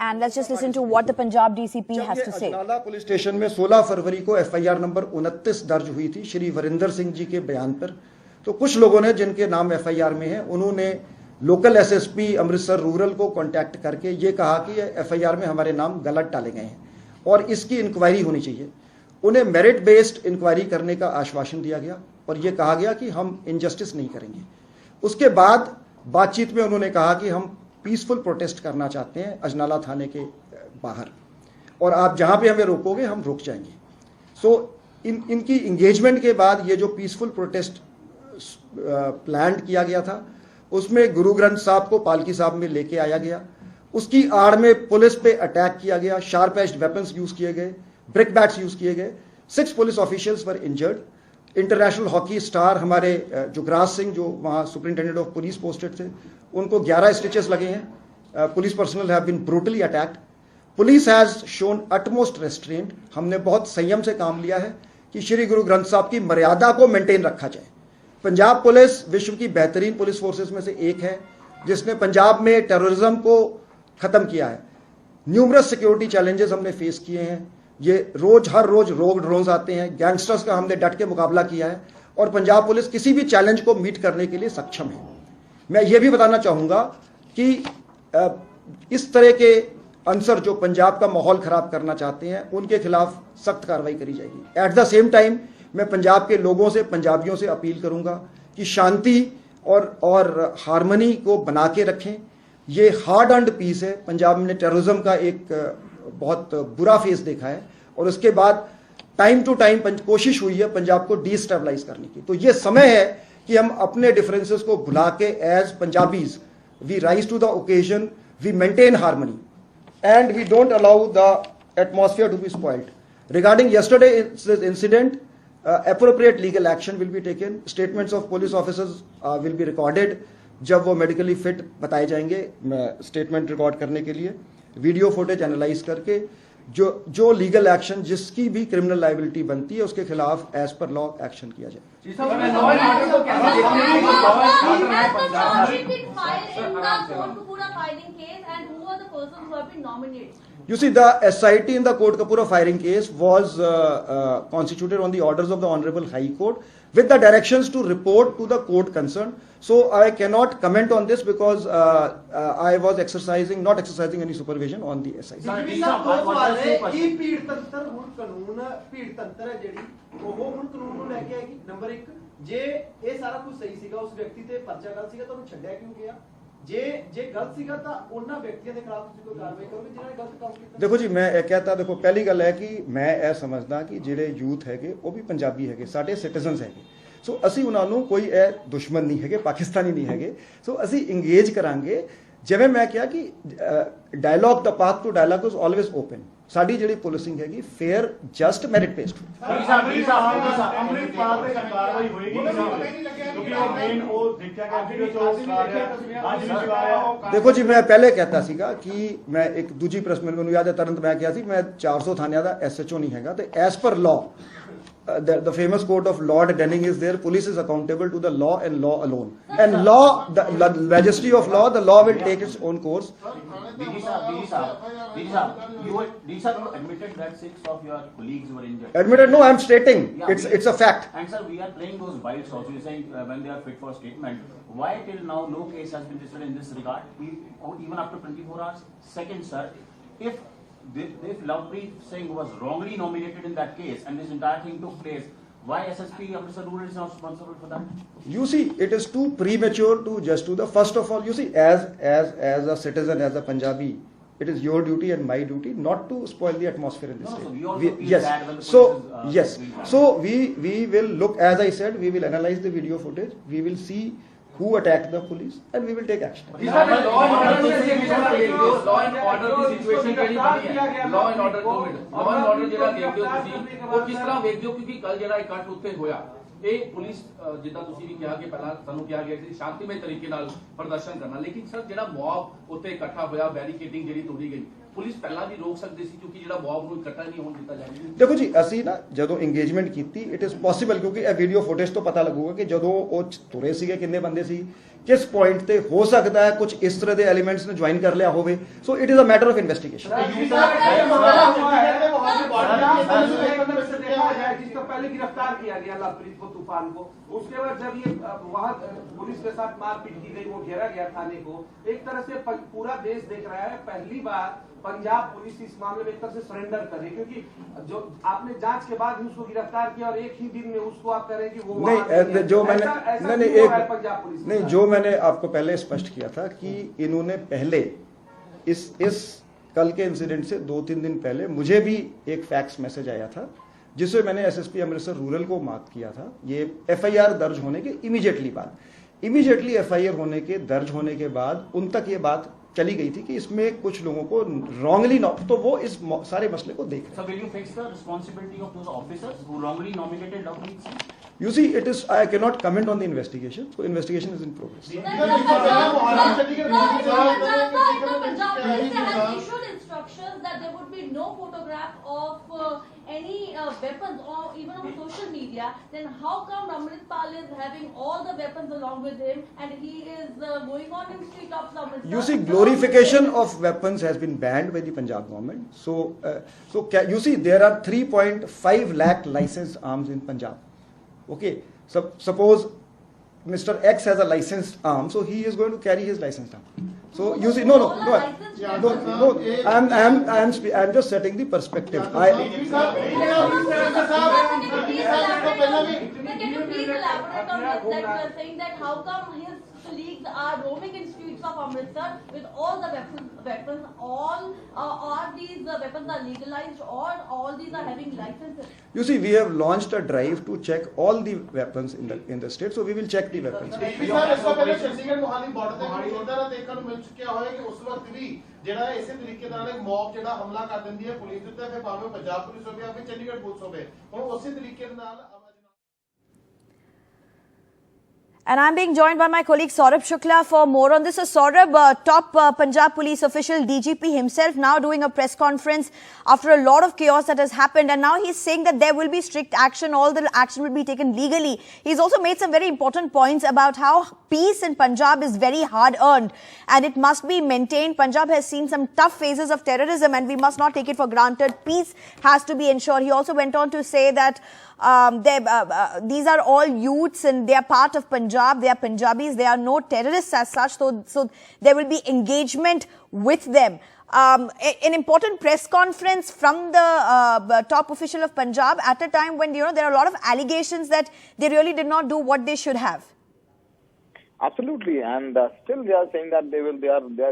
And let's just listen to what the Punjab DCP has to say. Ajnala police station में 16 फरवरी को FIR number 29 दर्ज हुई थी श्री वरिंदर सिंह जी के बयान पर। तो कुछ लोगों ने जिनके नाम FIR में है उन्होंने लोकल SSP अमृतसर रूरल को कांटेक्ट करके ये कहा कि FIR में हमारे नाम गलत डाले गए हैं और इसकी इंक्वायरी होनी चाहिए। उन्हें मेरिट बेस्ड इंक्वायरी करने का आश्वासन दिया गया और ये कहा गया कि हम इनजस्टिस नहीं करेंगे। उसके बाद बातचीत में उन्होंने कहा कि हम पीसफुल प्रोटेस्ट करना चाहते हैं अजनाला थाने के बाहर और आप जहां पे हमें रोकोगे हम रुक जाएंगे। सो इनकी इंगेजमेंट के बाद ये जो पीसफुल प्रोटेस्ट प्लान किया गया था उसमें गुरु ग्रंथ साहब को पालकी साहब में लेके आया गया। उसकी आड़ में पुलिस पे अटैक किया गया, शार्प एज्ड वेपन्स यूज किए गए, ब्रिक बैट्स यूज किए गए। 6 पुलिस ऑफिशियल्स वर इंजर्ड। इंटरनेशनल हॉकी स्टार हमारे जुगराज सिंह जो वहाँ सुपरिंटेंडेंट ऑफ पुलिस पोस्टेड थे उनको 11 स्टिचेस लगे हैं। Police personnel have been brutally attacked. Police has shown utmost restraint. हमने बहुत संयम से काम लिया है कि श्री गुरु ग्रंथ साहब की मर्यादा को मेंटेन रखा जाए। पंजाब पुलिस विश्व की बेहतरीन पुलिस फोर्सेस में से एक है जिसने पंजाब में टेररिज्म को खत्म किया है। न्यूमरस सिक्योरिटी चैलेंजेस हमने फेस किए हैं। ये हर रोज रोग ड्रोन्स आते हैं। गैंगस्टर्स का हमने डट के मुकाबला किया है और पंजाब पुलिस किसी भी चैलेंज को मीट करने के लिए सक्षम है। मैं ये भी बताना चाहूंगा कि इस तरह के अंसर जो पंजाब का माहौल खराब करना चाहते हैं उनके खिलाफ सख्त कार्रवाई करी जाएगी। एट द सेम टाइम मैं पंजाब के लोगों से, पंजाबियों से अपील करूंगा कि शांति और हार्मनी को बना के रखें। ये हार्ड अर्न्ड पीस है। पंजाब ने टेररिज्म का एक बहुत बुरा फेस देखा है और उसके बाद टाइम टू टाइम कोशिश हुई है पंजाब को डिस्टेबलाइज करने की। तो ये समय है कि हम अपने डिफरेंसेस को भुला के as Punjabis we rise to the occasion, we maintain harmony and we don't allow the atmosphere to be spoiled. Regarding yesterday incident, appropriate legal action will be taken. Statements of police officers will be recorded. जब वो medically fit बताए जाएंगे statement record करने के लिए, video footage analyse करके जो legal action जिसकी भी क्रिमिनल लाइबिलिटी बनती है उसके खिलाफ एज पर लॉ एक्शन किया जाए। You see, the SIT in the Kotkapura firing case was constituted on the orders of the Honorable High Court with the directions to report to the court concerned. So I cannot comment on this because I was not exercising any supervision on the SIT. देखो जी, मैं कहता देखो पहली गल है कि मैं यह समझदा कि ਜਿਹੜੇ यूथ है वो भी पंजाबी है, साढ़े सिटीजनस है। सो असी उन्होंने कोई दुश्मन नहीं है, पाकिस्तानी नहीं है। सो असी इंगेज करांगे। जिवें मैं कहा कि dialogue the path to dialogue is always open. साडी जिहड़ी पुलिसिंग हैगी फेयर, जस्ट, मेरिट बेस्ड। देखो जी, मैं पहले कहता सीगा कि मैं एक दूजी प्रेस में मैनूं याद है तरंत मैं कहा सी मैं 400 थानियां दा SHO नहीं हैगा। ते as per law the famous quote of Lord Denning is there, police is accountable to the law and law alone, and law, the majesty of law, the law will take its own course. DG sir, you admitted that 6 of your colleagues were injured. Admitted? No, I am stating it's a fact. And sir, we are playing those bites also. You saying when they are fit for statement. Why till now no case has been registered in this regard, even after 24 hours? Second, sir, if Lovepreet Singh was wrongly nominated in that case and this entire thing took place, why SSP Amritsar Rural is not responsible for that? You see, it is too premature to just do the first of all. You see, as a citizen, as a Punjabi, it is your duty and my duty not to spoil the atmosphere in this state. So we also feel yes. bad when the So police is, yes. So we will look, as I said, we will analyze the video footage. We will see who attacked the police and we will take action. Law and order की situation केड़ी बनी है? Law and order ਜਿਹੜਾ ਦੇਖਦੇ ਹੋ ਤੁਸੀਂ ਉਹ ਕਿਸ ਤਰ੍ਹਾਂ ਵੇਖਦੇ ਹੋ? ਕਿਉਂਕਿ ਕੱਲ ਜਿਹੜਾ ਇਕੱਠ ਉੱਥੇ ਹੋਇਆ ਇਹ ਪੁਲਿਸ ਜਿੱਦਾਂ ਤੁਸੀਂ ਵੀ ਕਿਹਾ ਕਿ ਪਹਿਲਾਂ ਸਾਨੂੰ ਕਿਹਾ ਗਿਆ ਸੀ ਸ਼ਾਂਤੀਮਈ ਤਰੀਕੇ ਨਾਲ ਪ੍ਰਦਰਸ਼ਨ ਕਰਨਾ, ਲੇਕਿਨ ਸਰ ਜਿਹੜਾ ਮੌਬ ਉੱਥੇ ਇਕੱਠਾ ਹੋਇਆ, ਬੈਰੀਕੇਡਿੰਗ ਜਿਹੜੀ ਤੋੜੀ ਗਈ, ਪੁਲਿਸ ਪਹਿਲਾਂ ਵੀ ਰੋਕ ਸਕਦੀ ਸੀ ਕਿਉਂਕਿ ਜਿਹੜਾ ਮੌਬ ਨੂੰ ਇਕੱਠਾ ਨਹੀਂ ਹੋਣ ਦਿੱਤਾ ਜਾਵੇ। ਦੇਖੋ ਜੀ, ਅਸੀਂ ਨਾ ਜਦੋਂ ਇੰਗੇਜਮੈਂਟ ਕੀਤੀ ਇਟ ਇਜ਼ ਪੋਸੀਬਲ ਕਿਉਂਕਿ ਇਹ ਵੀਡੀਓ ਫੁਟੇਜ ਤੋਂ ਪਤਾ ਲੱਗੂਗਾ ਕਿ ਜਦੋਂ ਉਹ ਤੁਰੇ ਸੀਗੇ ਕਿੰਨੇ ਬੰਦੇ ਸੀ, किस पॉइंट ਤੇ ਹੋ सकता है कुछ इस तरह के एलिमेंट्स ने ज्वाइन कर लिया होवे so it is a matter of investigation जिसको पहले गिरफ्तार किया गया लवप्रीत को, तूफान को, उसके बाद जब ये वहां पुलिस के साथ मारपीट की गई, वो घेरा गया थाने को, एक तरह से पूरा देश देख रहा है पहली बार पंजाब पुलिस इस मामले में एक तरह से सरेंडर करे, क्योंकि जो आपने जांच के बाद ही उसको गिरफ्तार किया और एक ही दिन में उसको आप कह रहे हैं कि वो नहीं, जो मैंने पंजाब पुलिस नहीं, जो मैंने आपको पहले स्पष्ट किया था कि इन्होंने पहले इस कल के इंसिडेंट से 2-3 दिन पहले मुझे भी एक फैक्स मैसेज आया था जिससे मैंने एसएसपी अमृतसर रूरल को मार्क किया था। ये एफआईआर दर्ज होने के इमीडिएटली एफआईआर होने के दर्ज होने के बाद उन तक ये बात चली गई थी कि इसमें कुछ लोगों को रॉन्गली तो वो इस सारे मसले को देख रहे हैं। So will you fix the responsibility of those officers who wrongly nominated Lovepreet Singh? You see, I cannot comment on the investigation. So investigation is in progress. Instructions that there would be no photograph of any weapons or even on social media. Then how come Amritpal is having all the weapons along with him and he is going on in street of Amritsar? You see, glorification of weapons has been banned by the Punjab government. So you see, there are 3.5 lakh licensed arms in Punjab. Okay, so suppose Mr. X has a licensed arm, so he is going to carry his licensed arm. So you see, no. I'm just setting the perspective. Can you please elaborate on that you are saying that how come his colleagues are roaming in streets of Amritsar with all the weapons, all these weapons are legalized or all these are having licenses? You see, we have launched a drive to check all the weapons in the state, so we will check the weapons. ਜਿਹੜਾ ਇਸੇ ਤਰੀਕੇ ਨਾਲ ਇੱਕ mob ਜਿਹੜਾ ਹਮਲਾ ਕਰ ਦਿੰਦੀ ਹੈ ਪੁਲਿਸ ਦੇ ਉੱਤੇ, ਫਿਰ ਭਾਵੇਂ ਪੰਜਾਬ ਪੁਲਿਸ ਹੋਵੇ ਜਾਂ ਫਿਰ ਚੰਡੀਗੜ੍ਹ ਪੁਲਿਸ ਹੋਵੇ, ਹੁਣ ਉਸੇ ਤਰੀਕੇ ਨਾਲ। And I'm being joined by my colleague Saurabh Shukla for more on this. So Saurabh, top Punjab police official, DGP himself, now doing a press conference after a lot of chaos that has happened. And now he's saying that there will be strict action. All the action will be taken legally. He's also made some very important points about how peace in Punjab is very hard earned and it must be maintained. Punjab has seen some tough phases of terrorism and we must not take it for granted. Peace has to be ensured. He also went on to say that these are all youths and they are part of Punjab. They are Punjabis. They are no terrorists as such. So there will be engagement with them. An important press conference from the top official of Punjab at a time when, there are a lot of allegations that they really did not do what they should have. Absolutely, and still they are saying that they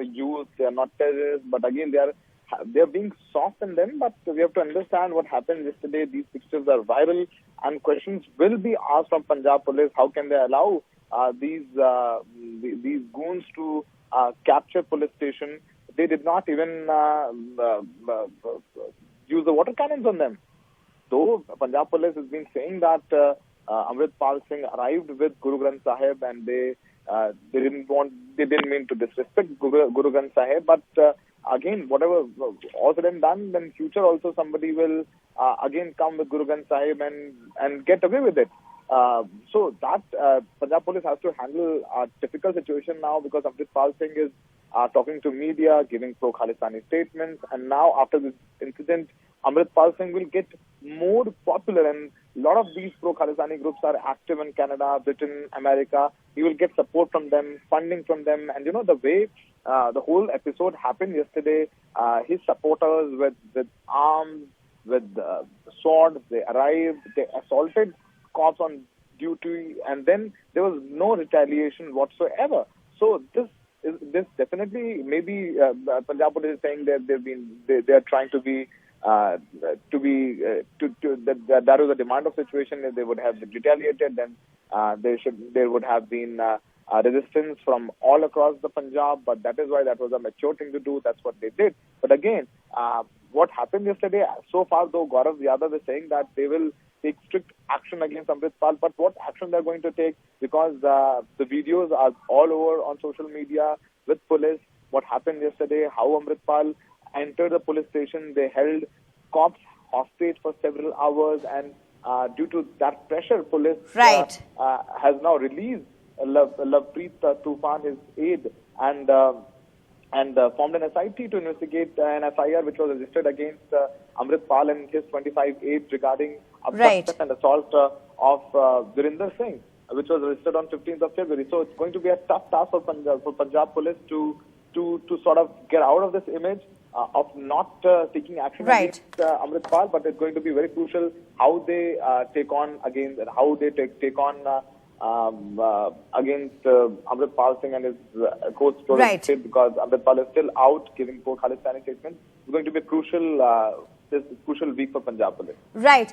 are youth, they are not terrorists, but again they are being soft in them. But we have to understand what happened yesterday. These pictures are viral, and questions will be asked from Punjab Police. How can they allow these goons to capture police station? They did not even use the water cannons on them. So Punjab Police has been saying that Amritpal Singh arrived with Guru Granth Sahib, and they didn't mean to disrespect Guru Granth Sahib, but again, whatever all said and done, then future also somebody will again come with Guru Granth Sahib and get away with it. So that Punjab Police has to handle a difficult situation now, because Amritpal Singh is talking to media, giving pro-Khalistani statements, and now after this incident, Amritpal Singh will get more popular, and a lot of these pro-Khalistani groups are active in Canada, Britain, America. He will get support from them, funding from them, and the way the whole episode happened yesterday, his supporters with arms, with swords, they arrived, they assaulted cops on duty, and then there was no retaliation whatsoever. So this definitely, maybe Punjab Police is saying that they are trying to be that was a demand of situation. If they would have retaliated, then there would have been resistance from all across the Punjab. But that is why that was a mature thing to do. That's what they did. But again, what happened yesterday? So far, though, Gaurav Yadav is saying that they will take strict action against Amritpal. But what action they're going to take? Because the videos are all over on social media with police. What happened yesterday? How Amritpal entered the police station. They held cops hostage for several hours, and due to that pressure, police Right. Has now released Lovepreet Tufan, his aide, and formed an SIT to investigate an FIR which was registered against Amrit Pal and his 25 aides regarding obstruction and assault of Virinder Singh, which was registered on 15th of February. So it's going to be a tough task for Punjab police to sort of get out of this image of not taking action against Amrit Pal, but it's going to be very crucial how they take on against against Amrit Pal Singh and his coach because Amrit Pal is still out giving pro-Khalistani statements. It's going to be a crucial week for Punjab police. Right.